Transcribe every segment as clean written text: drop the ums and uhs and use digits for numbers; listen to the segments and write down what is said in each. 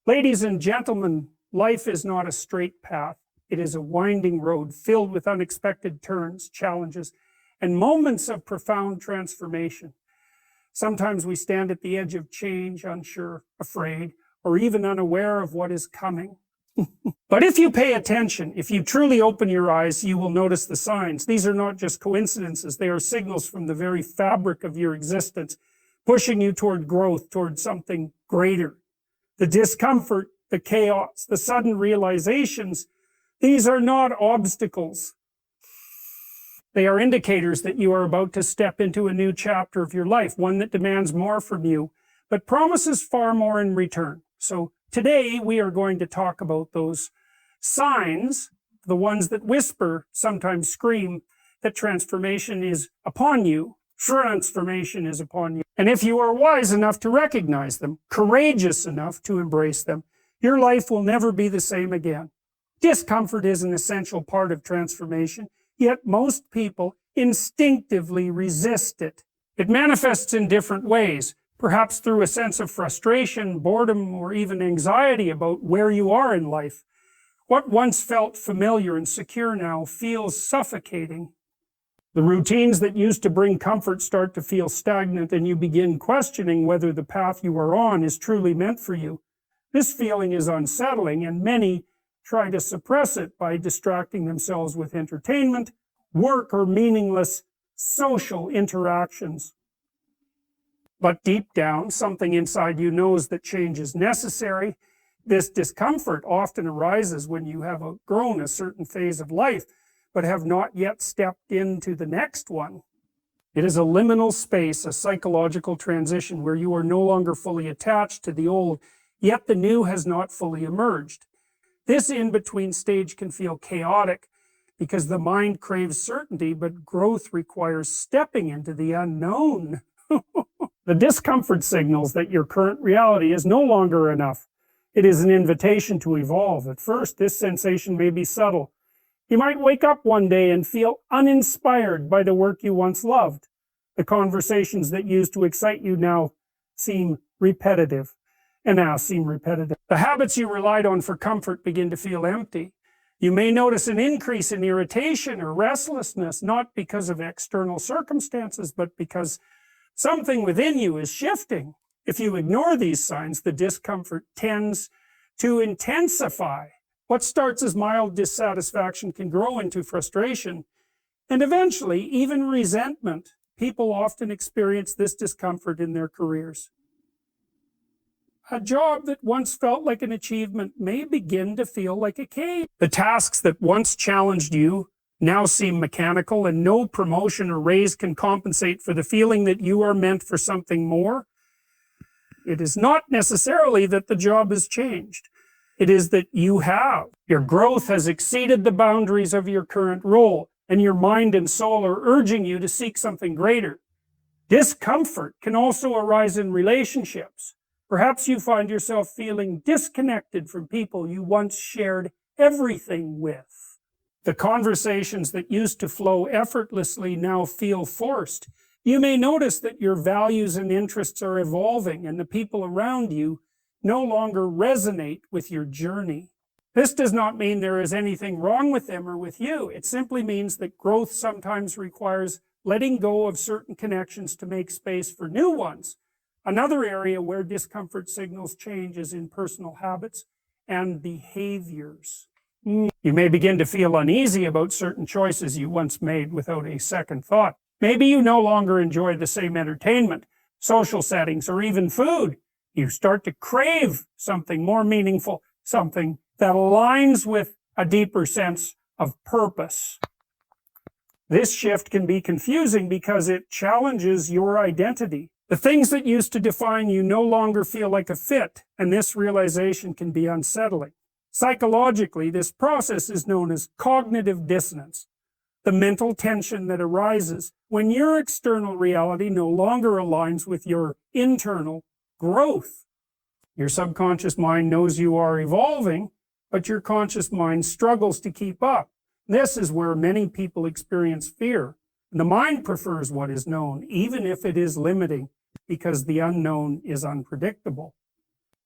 Ladies and gentlemen, life is not a straight path. It is a winding road filled with unexpected turns, challenges, and moments of profound transformation. Sometimes we stand at the edge of change, unsure, afraid, or even unaware of what is coming. But if you pay attention, if you truly open your eyes, you will notice the signs. These are not just coincidences. They are signals from the very fabric of your existence, pushing you toward growth, toward something greater. The discomfort, the chaos, the sudden realizations, these are not obstacles. They are indicators that you are about to step into a new chapter of your life, one that demands more from you, but promises far more in return. So today we are going to talk about those signs, the ones that whisper, sometimes scream, that transformation is upon you. Transformation is upon you. And if you are wise enough to recognize them, courageous enough to embrace them, your life will never be the same again. Discomfort is an essential part of transformation, yet most people instinctively resist it. It manifests in different ways, perhaps through a sense of frustration, boredom, or even anxiety about where you are in life. What once felt familiar and secure now feels suffocating. The routines that used to bring comfort start to feel stagnant, and you begin questioning whether the path you are on is truly meant for you. This feeling is unsettling, and many try to suppress it by distracting themselves with entertainment, work, or meaningless social interactions. But deep down, something inside you knows that change is necessary. This discomfort often arises when you have outgrown a certain phase of life, but have not yet stepped into the next one. It is a liminal space, a psychological transition where you are no longer fully attached to the old, yet the new has not fully emerged. This in-between stage can feel chaotic because the mind craves certainty, but growth requires stepping into the unknown. The discomfort signals that your current reality is no longer enough. It is an invitation to evolve. At first, this sensation may be subtle. You might wake up one day and feel uninspired by the work you once loved. The conversations that used to excite you now seem repetitive. The habits you relied on for comfort begin to feel empty. You may notice an increase in irritation or restlessness, not because of external circumstances, but because something within you is shifting. If you ignore these signs, the discomfort tends to intensify. What starts as mild dissatisfaction can grow into frustration and eventually even resentment. People often experience this discomfort in their careers. A job that once felt like an achievement may begin to feel like a cage. The tasks that once challenged you now seem mechanical, and no promotion or raise can compensate for the feeling that you are meant for something more. It is not necessarily that the job has changed. It is that you have. Your growth has exceeded the boundaries of your current role, and your mind and soul are urging you to seek something greater. Discomfort can also arise in relationships. Perhaps you find yourself feeling disconnected from people you once shared everything with. The conversations that used to flow effortlessly now feel forced. You may notice that your values and interests are evolving, and the people around you no longer resonate with your journey. This does not mean there is anything wrong with them or with you. It simply means that growth sometimes requires letting go of certain connections to make space for new ones. Another area where discomfort signals change is in personal habits and behaviors. You may begin to feel uneasy about certain choices you once made without a second thought. Maybe you no longer enjoy the same entertainment, social settings, or even food. You start to crave something more meaningful, something that aligns with a deeper sense of purpose. This shift can be confusing because it challenges your identity. The things that used to define you no longer feel like a fit, and this realization can be unsettling. Psychologically, this process is known as cognitive dissonance, the mental tension that arises when your external reality no longer aligns with your internal growth. Your subconscious mind knows you are evolving, but your conscious mind struggles to keep up. This is where many people experience fear. The mind prefers what is known, even if it is limiting, because the unknown is unpredictable.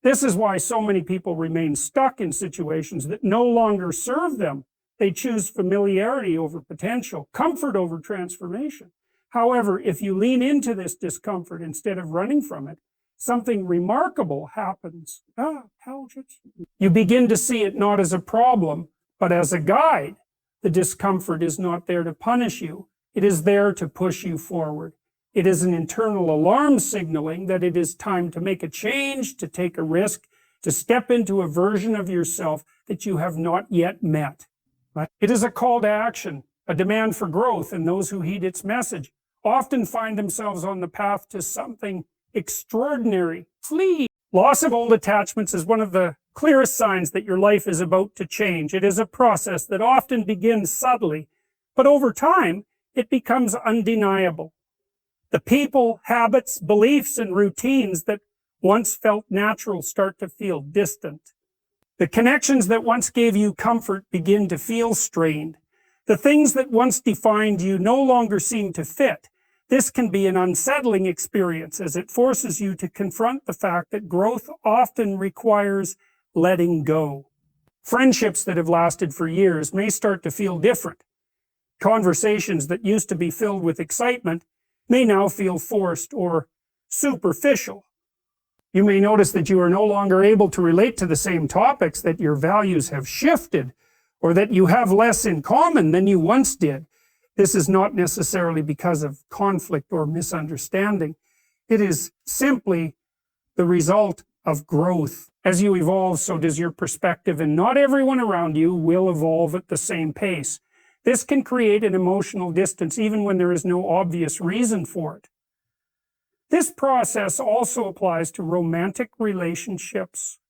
This is why so many people remain stuck in situations that no longer serve them. They choose familiarity over potential, comfort over transformation. However, if you lean into this discomfort instead of running from it, something remarkable happens. You begin to see it not as a problem, but as a guide. The discomfort is not there to punish you. It is there to push you forward. It is an internal alarm signaling that it is time to make a change, to take a risk, to step into a version of yourself that you have not yet met. It is a call to action, a demand for growth, and those who heed its message often find themselves on the path to something extraordinary. Flee. Loss of old attachments is one of the clearest signs that your life is about to change. It is a process that often begins subtly, but over time, it becomes undeniable. The people, habits, beliefs, and routines that once felt natural start to feel distant. The connections that once gave you comfort begin to feel strained. The things that once defined you no longer seem to fit. This can be an unsettling experience as it forces you to confront the fact that growth often requires letting go. Friendships that have lasted for years may start to feel different. Conversations that used to be filled with excitement may now feel forced or superficial. You may notice that you are no longer able to relate to the same topics, that your values have shifted, or that you have less in common than you once did. This is not necessarily because of conflict or misunderstanding. It is simply the result of growth. As you evolve, so does your perspective, and not everyone around you will evolve at the same pace. This can create an emotional distance even when there is no obvious reason for it. This process also applies to romantic relationships.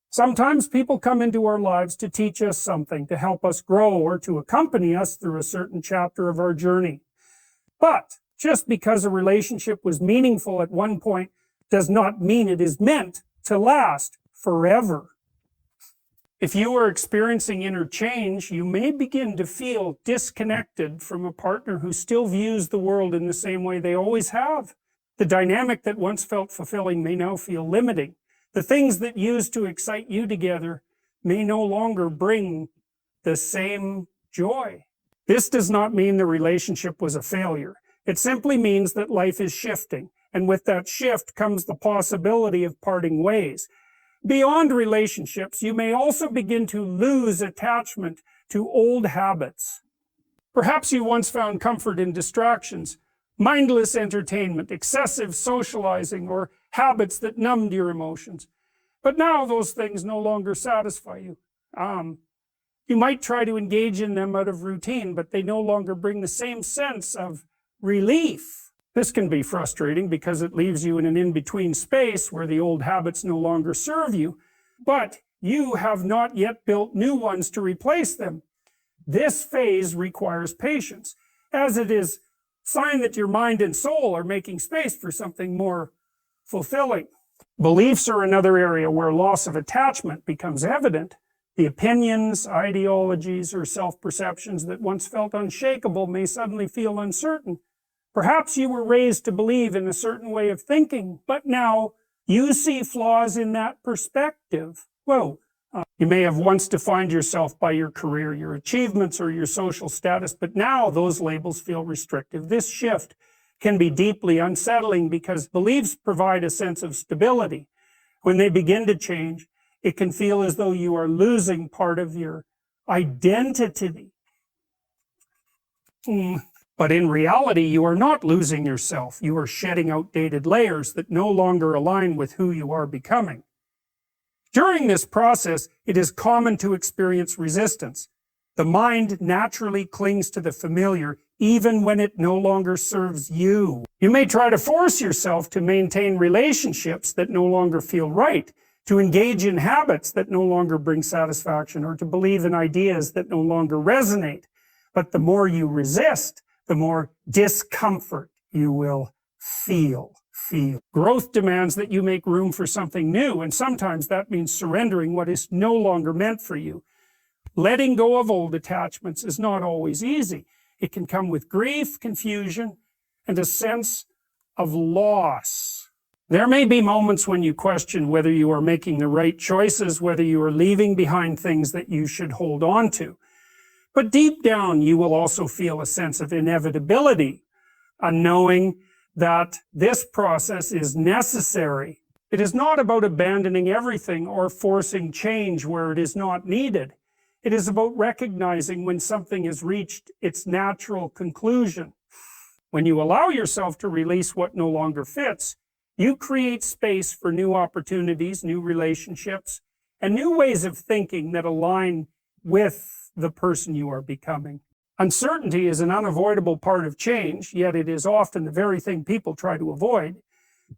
Sometimes people come into our lives to teach us something, to help us grow, or to accompany us through a certain chapter of our journey. But just because a relationship was meaningful at one point does not mean it is meant to last forever. If you are experiencing inner change, you may begin to feel disconnected from a partner who still views the world in the same way they always have. The dynamic that once felt fulfilling may now feel limiting. The things that used to excite you together may no longer bring the same joy. This does not mean the relationship was a failure. It simply means that life is shifting, and with that shift comes the possibility of parting ways. Beyond relationships, you may also begin to lose attachment to old habits. Perhaps you once found comfort in distractions, mindless entertainment, excessive socializing, or habits that numbed your emotions. But now those things no longer satisfy you. You might try to engage in them out of routine, but they no longer bring the same sense of relief. This can be frustrating because it leaves you in an in-between space where the old habits no longer serve you, but you have not yet built new ones to replace them. This phase requires patience, as it is a sign that your mind and soul are making space for something more fulfilling. Beliefs are another area where loss of attachment becomes evident. The opinions, ideologies, or self-perceptions that once felt unshakable may suddenly feel uncertain. Perhaps you were raised to believe in a certain way of thinking, but now you see flaws in that perspective. You may have once defined yourself by your career, your achievements, or your social status, but now those labels feel restrictive. This shift can be deeply unsettling because beliefs provide a sense of stability. When they begin to change, it can feel as though you are losing part of your identity. But in reality, you are not losing yourself. You are shedding outdated layers that no longer align with who you are becoming. During this process, it is common to experience resistance. The mind naturally clings to the familiar, even when it no longer serves you. You may try to force yourself to maintain relationships that no longer feel right, to engage in habits that no longer bring satisfaction, or to believe in ideas that no longer resonate. But the more you resist, the more discomfort you will feel. Growth demands that you make room for something new, and sometimes that means surrendering what is no longer meant for you. Letting go of old attachments is not always easy. It can come with grief, confusion, and a sense of loss. There may be moments when you question whether you are making the right choices, whether you are leaving behind things that you should hold on to. But deep down, you will also feel a sense of inevitability, a knowing that this process is necessary. It is not about abandoning everything or forcing change where it is not needed. It is about recognizing when something has reached its natural conclusion. When you allow yourself to release what no longer fits, you create space for new opportunities, new relationships, and new ways of thinking that align with the person you are becoming. Uncertainty is an unavoidable part of change, yet it is often the very thing people try to avoid.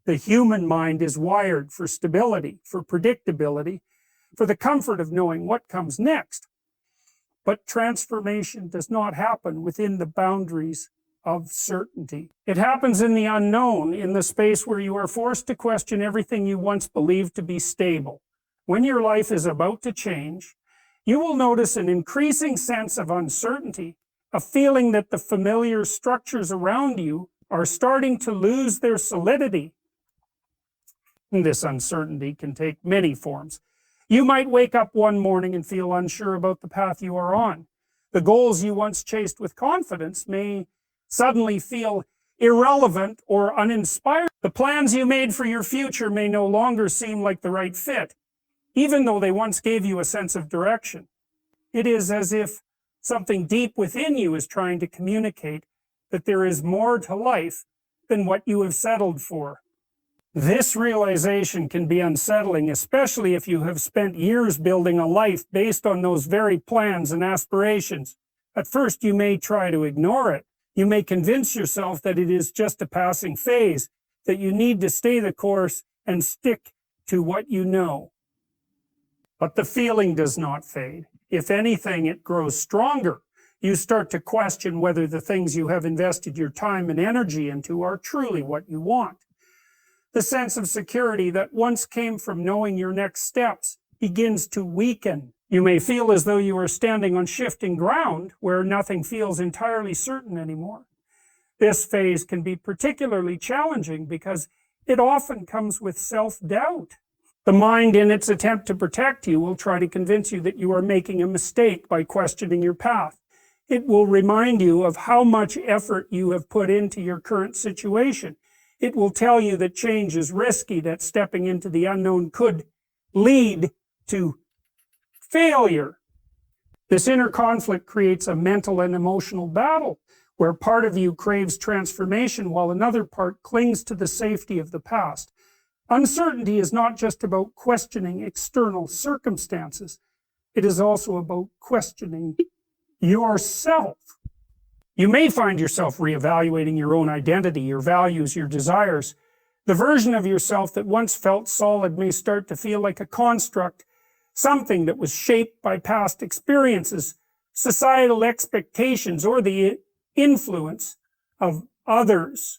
The human mind is wired for stability, for predictability, for the comfort of knowing what comes next. But transformation does not happen within the boundaries of certainty. It happens in the unknown, in the space where you are forced to question everything you once believed to be stable. When your life is about to change, you will notice an increasing sense of uncertainty, a feeling that the familiar structures around you are starting to lose their solidity. This uncertainty can take many forms. You might wake up one morning and feel unsure about the path you are on. The goals you once chased with confidence may suddenly feel irrelevant or uninspired. The plans you made for your future may no longer seem like the right fit, even though they once gave you a sense of direction. It is as if something deep within you is trying to communicate that there is more to life than what you have settled for. This realization can be unsettling, especially if you have spent years building a life based on those very plans and aspirations. At first, you may try to ignore it. You may convince yourself that it is just a passing phase, that you need to stay the course and stick to what you know. But the feeling does not fade. If anything, it grows stronger. You start to question whether the things you have invested your time and energy into are truly what you want. The sense of security that once came from knowing your next steps begins to weaken. You may feel as though you are standing on shifting ground where nothing feels entirely certain anymore. This phase can be particularly challenging because it often comes with self-doubt. The mind, in its attempt to protect you, will try to convince you that you are making a mistake by questioning your path. It will remind you of how much effort you have put into your current situation. It will tell you that change is risky, that stepping into the unknown could lead to failure. This inner conflict creates a mental and emotional battle where part of you craves transformation while another part clings to the safety of the past. Uncertainty is not just about questioning external circumstances. It is also about questioning yourself. You may find yourself reevaluating your own identity, your values, your desires. The version of yourself that once felt solid may start to feel like a construct, something that was shaped by past experiences, societal expectations, or the influence of others.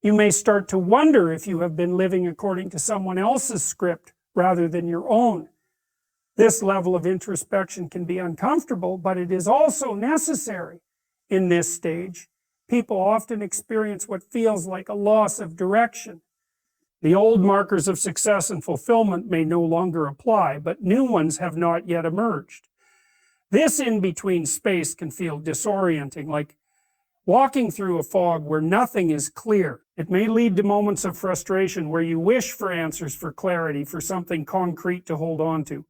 You may start to wonder if you have been living according to someone else's script rather than your own. This level of introspection can be uncomfortable, but it is also necessary. In this stage, people often experience what feels like a loss of direction. The old markers of success and fulfillment may no longer apply, but new ones have not yet emerged. This in-between space can feel disorienting, like walking through a fog where nothing is clear. It may lead to moments of frustration where you wish for answers, for clarity, for something concrete to hold on to.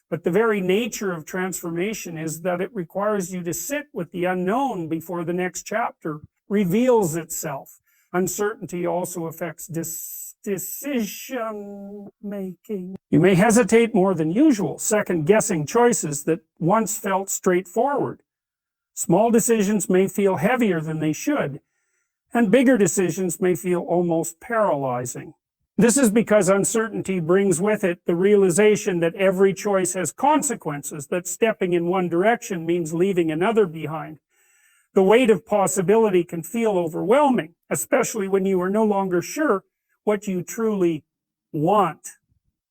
But the very nature of transformation is that it requires you to sit with the unknown before the next chapter reveals itself. Uncertainty also affects decision making. You may hesitate more than usual, second-guessing choices that once felt straightforward. Small decisions may feel heavier than they should, and bigger decisions may feel almost paralyzing. This is because uncertainty brings with it the realization that every choice has consequences, that stepping in one direction means leaving another behind. The weight of possibility can feel overwhelming, especially when you are no longer sure what you truly want.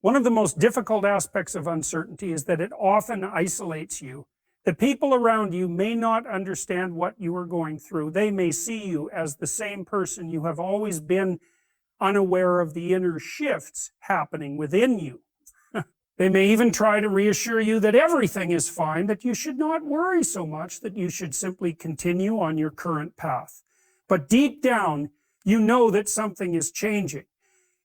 One of the most difficult aspects of uncertainty is that it often isolates you. The people around you may not understand what you are going through. They may see you as the same person you have always been unaware of the inner shifts happening within you. They may even try to reassure you that everything is fine, that you should not worry so much, that you should simply continue on your current path. But deep down, you know that something is changing.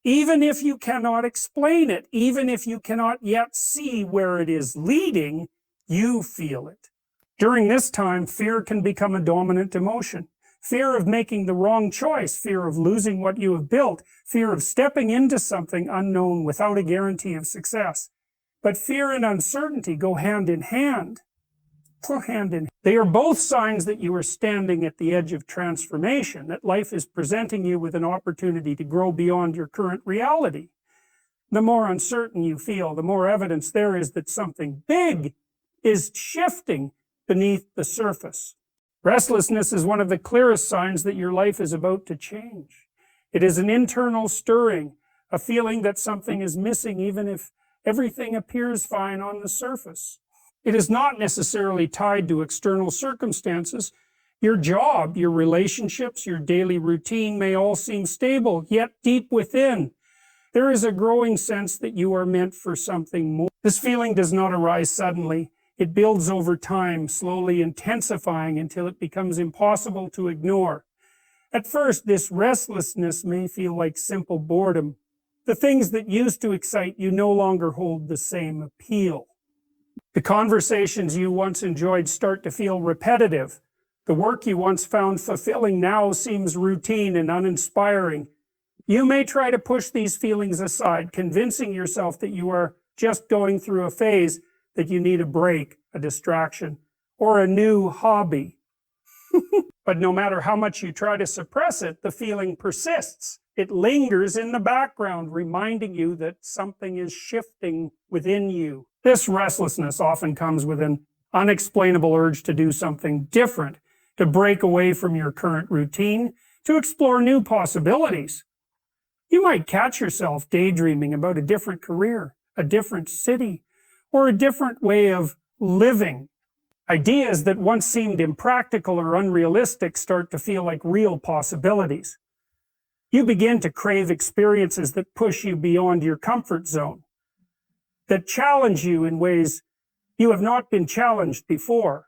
Even if you cannot explain it, even if you cannot yet see where it is leading, you feel it. During this time, fear can become a dominant emotion. Fear of making the wrong choice, fear of losing what you have built, fear of stepping into something unknown without a guarantee of success. But fear and uncertainty go hand in hand. They are both signs that you are standing at the edge of transformation, that life is presenting you with an opportunity to grow beyond your current reality. The more uncertain you feel, the more evidence there is that something big is shifting beneath the surface. Restlessness is one of the clearest signs that your life is about to change. It is an internal stirring, a feeling that something is missing even if everything appears fine on the surface. It is not necessarily tied to external circumstances. Your job, your relationships, your daily routine may all seem stable, yet deep within, there is a growing sense that you are meant for something more. This feeling does not arise suddenly. It builds over time, slowly intensifying until it becomes impossible to ignore. At first, this restlessness may feel like simple boredom. The things that used to excite you no longer hold the same appeal. The conversations you once enjoyed start to feel repetitive. The work you once found fulfilling now seems routine and uninspiring. You may try to push these feelings aside, convincing yourself that you are just going through a phase, that you need a break, a distraction, or a new hobby. But no matter how much you try to suppress it, the feeling persists. It lingers in the background, reminding you that something is shifting within you. This restlessness often comes with an unexplainable urge to do something different, to break away from your current routine, to explore new possibilities. You might catch yourself daydreaming about a different career, a different city, or a different way of living. Ideas that once seemed impractical or unrealistic start to feel like real possibilities. You begin to crave experiences that push you beyond your comfort zone, that challenge you in ways you have not been challenged before.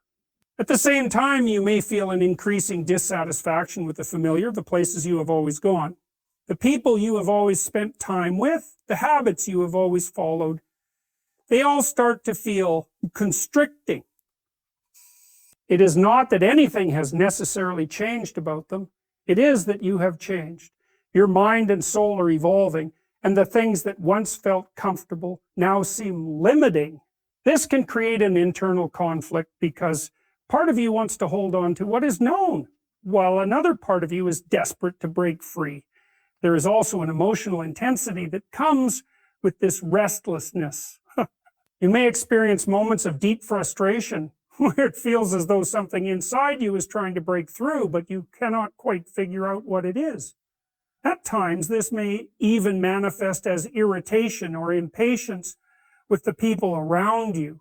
At the same time, you may feel an increasing dissatisfaction with the familiar, the places you have always gone, the people you have always spent time with, the habits you have always followed. They all start to feel constricting. It is not that anything has necessarily changed about them. It is that you have changed. Your mind and soul are evolving, and the things that once felt comfortable now seem limiting. This can create an internal conflict because part of you wants to hold on to what is known, while another part of you is desperate to break free. There is also an emotional intensity that comes with this restlessness. You may experience moments of deep frustration where it feels as though something inside you is trying to break through, but you cannot quite figure out what it is. At times, this may even manifest as irritation or impatience with the people around you.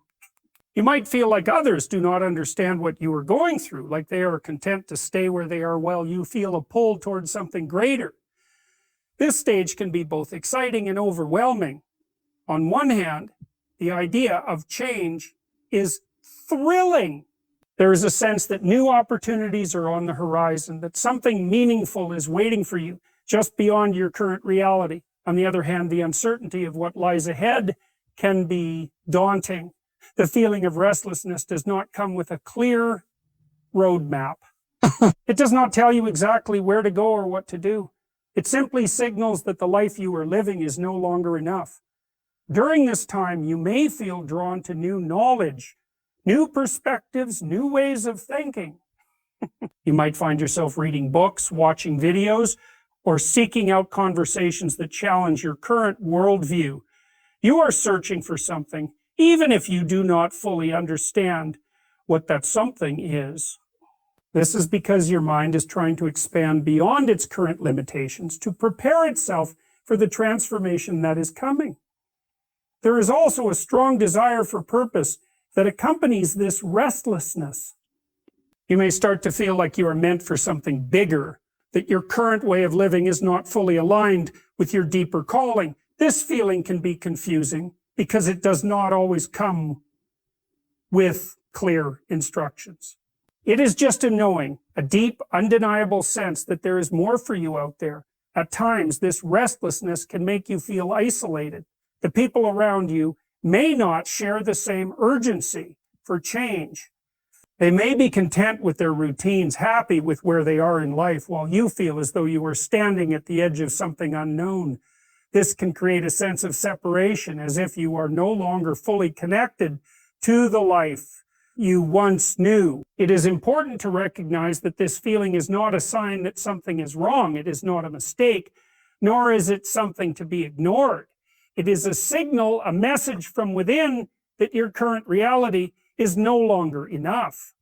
You might feel like others do not understand what you are going through, like they are content to stay where they are while you feel a pull towards something greater. This stage can be both exciting and overwhelming. On one hand, the idea of change is thrilling. There is a sense that new opportunities are on the horizon, that something meaningful is waiting for you just beyond your current reality. On the other hand, the uncertainty of what lies ahead can be daunting. The feeling of restlessness does not come with a clear roadmap. It does not tell you exactly where to go or what to do. It simply signals that the life you are living is no longer enough. During this time, you may feel drawn to new knowledge, new perspectives, new ways of thinking. You might find yourself reading books, watching videos, or seeking out conversations that challenge your current worldview. You are searching for something, even if you do not fully understand what that something is. This is because your mind is trying to expand beyond its current limitations to prepare itself for the transformation that is coming. There is also a strong desire for purpose that accompanies this restlessness. You may start to feel like you are meant for something bigger that your current way of living is not fully aligned with your deeper calling. This feeling can be confusing because it does not always come with clear instructions. It is just a knowing, a deep, undeniable sense that there is more for you out there. At times, this restlessness can make you feel isolated. The people around you may not share the same urgency for change. They may be content with their routines, happy with where they are in life, while you feel as though you are standing at the edge of something unknown. This can create a sense of separation, as if you are no longer fully connected to the life you once knew. It is important to recognize that this feeling is not a sign that something is wrong. It is not a mistake, nor is it something to be ignored. It is a signal, a message from within that your current reality is no longer enough.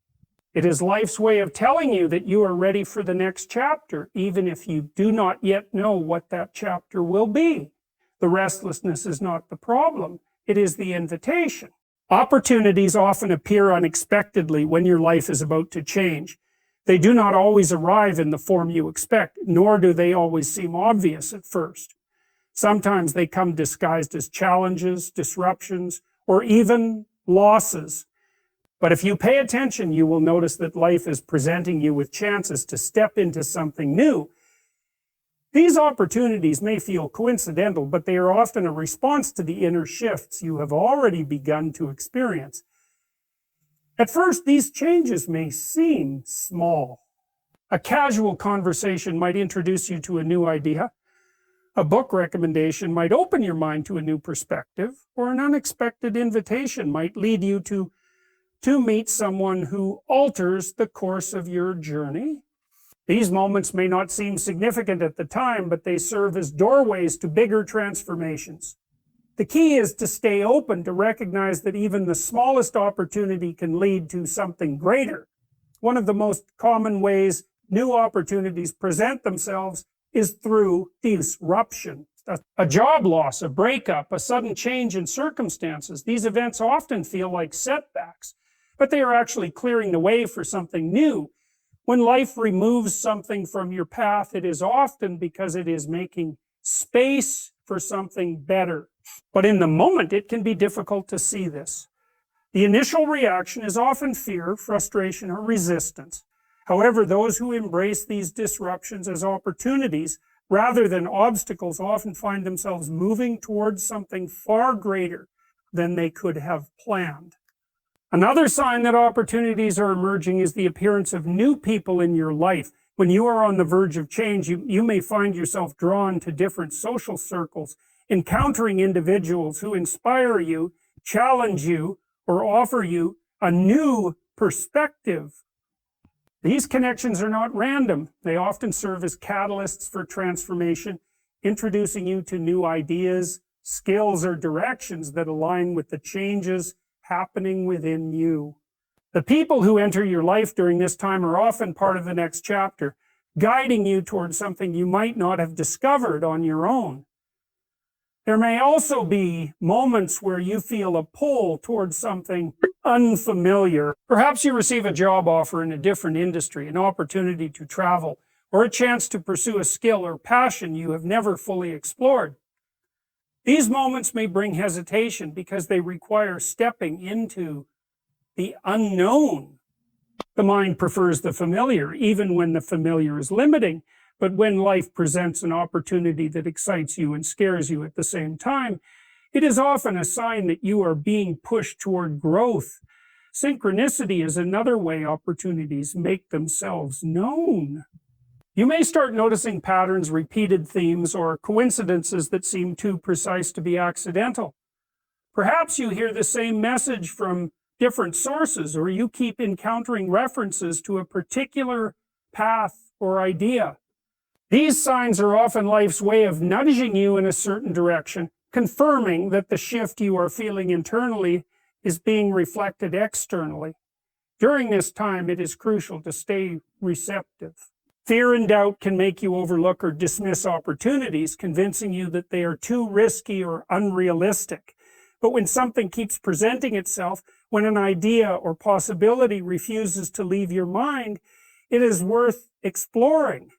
It is life's way of telling you that you are ready for the next chapter, even if you do not yet know what that chapter will be. The restlessness is not the problem. It is the invitation. Opportunities often appear unexpectedly when your life is about to change. They do not always arrive in the form you expect, nor do they always seem obvious at first. Sometimes they come disguised as challenges, disruptions, or even losses. But if you pay attention, you will notice that life is presenting you with chances to step into something new. These opportunities may feel coincidental, but they are often a response to the inner shifts you have already begun to experience. At first, these changes may seem small. A casual conversation might introduce you to a new idea. A book recommendation might open your mind to a new perspective, or an unexpected invitation might lead you to meet someone who alters the course of your journey. These moments may not seem significant at the time, but they serve as doorways to bigger transformations. The key is to stay open, to recognize that even the smallest opportunity can lead to something greater. One of the most common ways new opportunities present themselves is through disruption. A job loss, a breakup, a sudden change in circumstances. These events often feel like setbacks, but they are actually clearing the way for something new. When life removes something from your path, it is often because it is making space for something better. But in the moment, it can be difficult to see this. The initial reaction is often fear, frustration, or resistance. However, those who embrace these disruptions as opportunities rather than obstacles often find themselves moving towards something far greater than they could have planned. Another sign that opportunities are emerging is the appearance of new people in your life. When you are on the verge of change, you may find yourself drawn to different social circles, encountering individuals who inspire you, challenge you, or offer you a new perspective. These connections are not random. They often serve as catalysts for transformation, introducing you to new ideas, skills, or directions that align with the changes happening within you. The people who enter your life during this time are often part of the next chapter, guiding you towards something you might not have discovered on your own. There may also be moments where you feel a pull towards something unfamiliar. Perhaps you receive a job offer in a different industry, an opportunity to travel, or a chance to pursue a skill or passion you have never fully explored. These moments may bring hesitation because they require stepping into the unknown. The mind prefers the familiar, even when the familiar is limiting. But when life presents an opportunity that excites you and scares you at the same time, it is often a sign that you are being pushed toward growth. Synchronicity is another way opportunities make themselves known. You may start noticing patterns, repeated themes, or coincidences that seem too precise to be accidental. Perhaps you hear the same message from different sources, or you keep encountering references to a particular path or idea. These signs are often life's way of nudging you in a certain direction, confirming that the shift you are feeling internally is being reflected externally. During this time, it is crucial to stay receptive. Fear and doubt can make you overlook or dismiss opportunities, convincing you that they are too risky or unrealistic. But when something keeps presenting itself, when an idea or possibility refuses to leave your mind, it is worth exploring.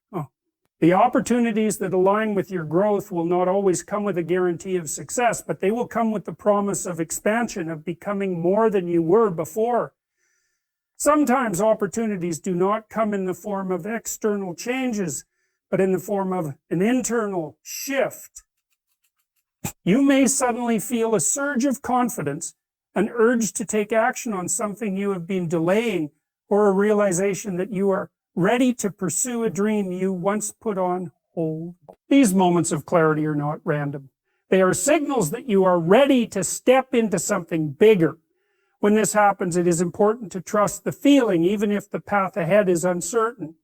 The opportunities that align with your growth will not always come with a guarantee of success, but they will come with the promise of expansion, of becoming more than you were before. Sometimes opportunities do not come in the form of external changes, but in the form of an internal shift. You may suddenly feel a surge of confidence, an urge to take action on something you have been delaying, or a realization that you are ready to pursue a dream you once put on hold. These moments of clarity are not random. They are signals that you are ready to step into something bigger. When this happens, it is important to trust the feeling, even if the path ahead is uncertain.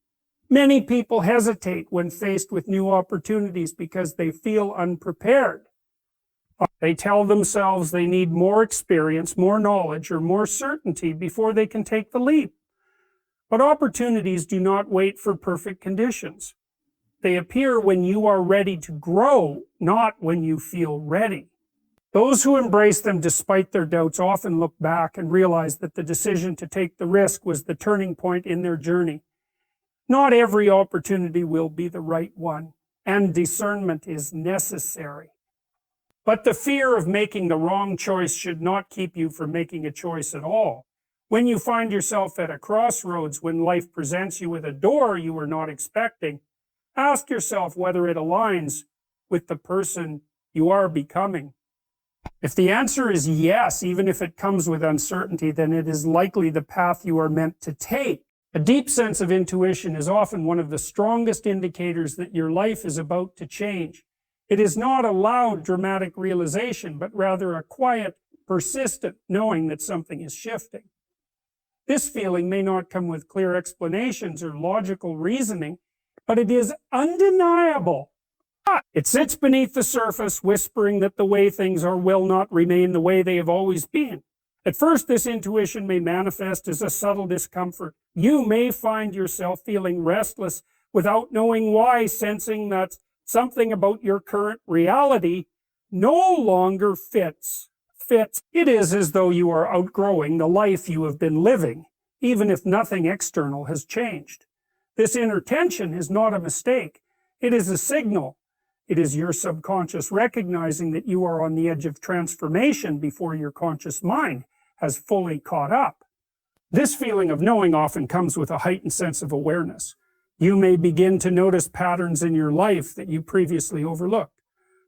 Many people hesitate when faced with new opportunities because they feel unprepared. They tell themselves they need more experience, more knowledge, or more certainty before they can take the leap. But opportunities do not wait for perfect conditions. They appear when you are ready to grow, not when you feel ready. Those who embrace them despite their doubts often look back and realize that the decision to take the risk was the turning point in their journey. Not every opportunity will be the right one, and discernment is necessary. But the fear of making the wrong choice should not keep you from making a choice at all. When you find yourself at a crossroads, when life presents you with a door you were not expecting, ask yourself whether it aligns with the person you are becoming. If the answer is yes, even if it comes with uncertainty, then it is likely the path you are meant to take. A deep sense of intuition is often one of the strongest indicators that your life is about to change. It is not a loud, dramatic realization, but rather a quiet, persistent knowing that something is shifting. This feeling may not come with clear explanations or logical reasoning, but it is undeniable. It sits beneath the surface, whispering that the way things are will not remain the way they have always been. At first, this intuition may manifest as a subtle discomfort. You may find yourself feeling restless without knowing why, sensing that something about your current reality no longer fits. It is as though you are outgrowing the life you have been living, even if nothing external has changed. This inner tension is not a mistake. It is a signal. It is your subconscious recognizing that you are on the edge of transformation before your conscious mind has fully caught up. This feeling of knowing often comes with a heightened sense of awareness. You may begin to notice patterns in your life that you previously overlooked.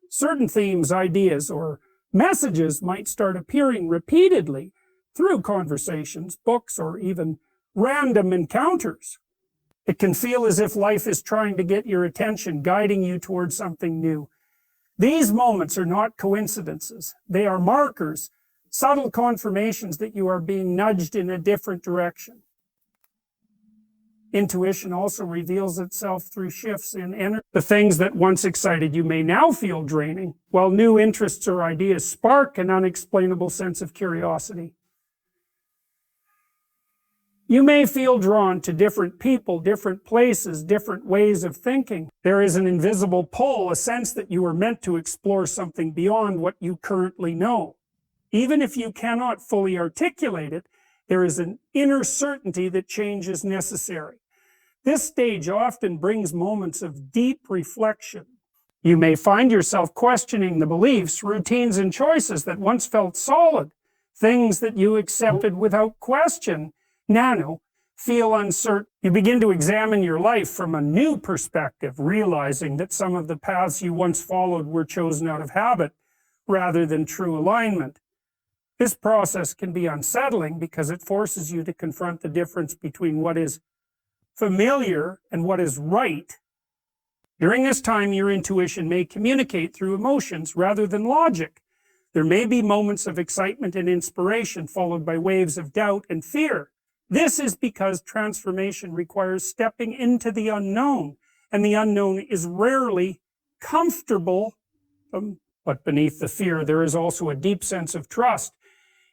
Certain themes, ideas, or messages might start appearing repeatedly through conversations, books, or even random encounters. It can feel as if life is trying to get your attention, guiding you towards something new. These moments are not coincidences. They are markers, subtle confirmations that you are being nudged in a different direction. Intuition also reveals itself through shifts in energy. The things that once excited you may now feel draining, while new interests or ideas spark an unexplainable sense of curiosity. You may feel drawn to different people, different places, different ways of thinking. There is an invisible pull, a sense that you are meant to explore something beyond what you currently know. Even if you cannot fully articulate it, there is an inner certainty that change is necessary. This stage often brings moments of deep reflection. You may find yourself questioning the beliefs, routines, and choices that once felt solid. Things that you accepted without question now feel uncertain. You begin to examine your life from a new perspective, realizing that some of the paths you once followed were chosen out of habit rather than true alignment. This process can be unsettling because it forces you to confront the difference between what is familiar and what is right. During this time, your intuition may communicate through emotions rather than logic. There may be moments of excitement and inspiration followed by waves of doubt and fear. This is because transformation requires stepping into the unknown, and the unknown is rarely comfortable. But beneath the fear, there is also a deep sense of trust.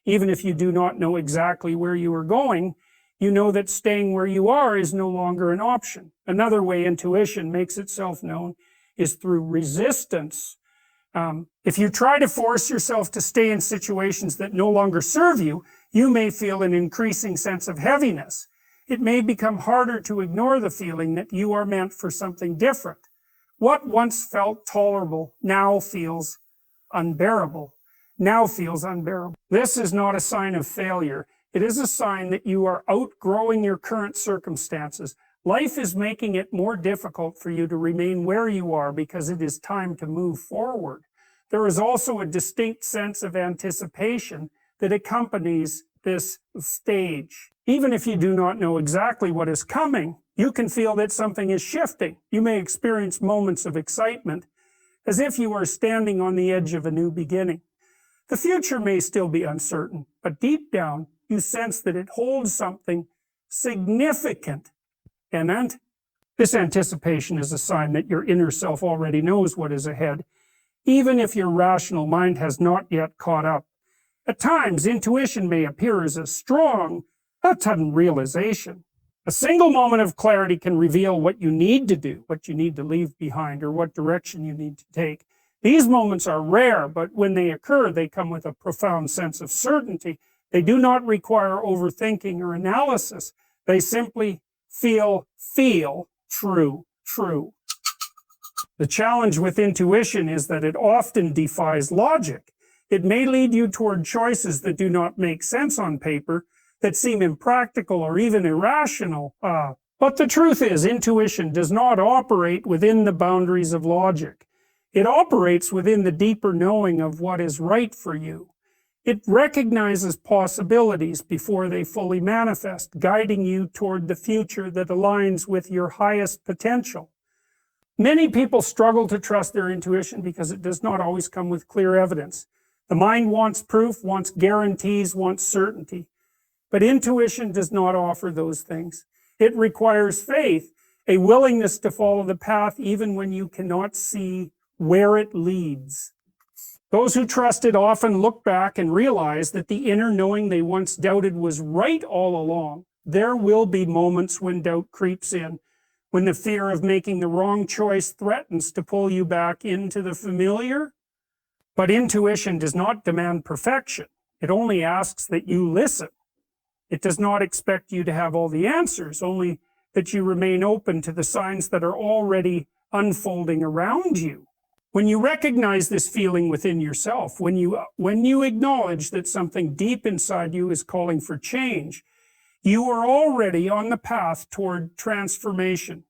Even if you do not know exactly where you are going, you know that staying where you are is no longer an option. Another way intuition makes itself known is through resistance. If you try to force yourself to stay in situations that no longer serve you, you may feel an increasing sense of heaviness. It may become harder to ignore the feeling that you are meant for something different. What once felt tolerable now feels unbearable. Now feels unbearable. This is not a sign of failure. It is a sign that you are outgrowing your current circumstances. Life is making it more difficult for you to remain where you are because it is time to move forward. There is also a distinct sense of anticipation that accompanies this stage. Even if you do not know exactly what is coming, you can feel that something is shifting. You may experience moments of excitement, as if you are standing on the edge of a new beginning. The future may still be uncertain, but deep down, you sense that it holds something significant. And this anticipation is a sign that your inner self already knows what is ahead, even if your rational mind has not yet caught up. At times, intuition may appear as a strong, sudden realization. A single moment of clarity can reveal what you need to do, what you need to leave behind, or what direction you need to take. These moments are rare, but when they occur, they come with a profound sense of certainty. They do not require overthinking or analysis. They simply feel true. The challenge with intuition is that it often defies logic. It may lead you toward choices that do not make sense on paper, that seem impractical or even irrational. But the truth is, intuition does not operate within the boundaries of logic. It operates within the deeper knowing of what is right for you. It recognizes possibilities before they fully manifest, guiding you toward the future that aligns with your highest potential. Many people struggle to trust their intuition because it does not always come with clear evidence. The mind wants proof, wants guarantees, wants certainty. But intuition does not offer those things. It requires faith, a willingness to follow the path even when you cannot see where it leads. Those who trust it often look back and realize that the inner knowing they once doubted was right all along. There will be moments when doubt creeps in, when the fear of making the wrong choice threatens to pull you back into the familiar. But intuition does not demand perfection. It only asks that you listen. It does not expect you to have all the answers, only that you remain open to the signs that are already unfolding around you. When you recognize this feeling within yourself, when you acknowledge that something deep inside you is calling for change, you are already on the path toward transformation.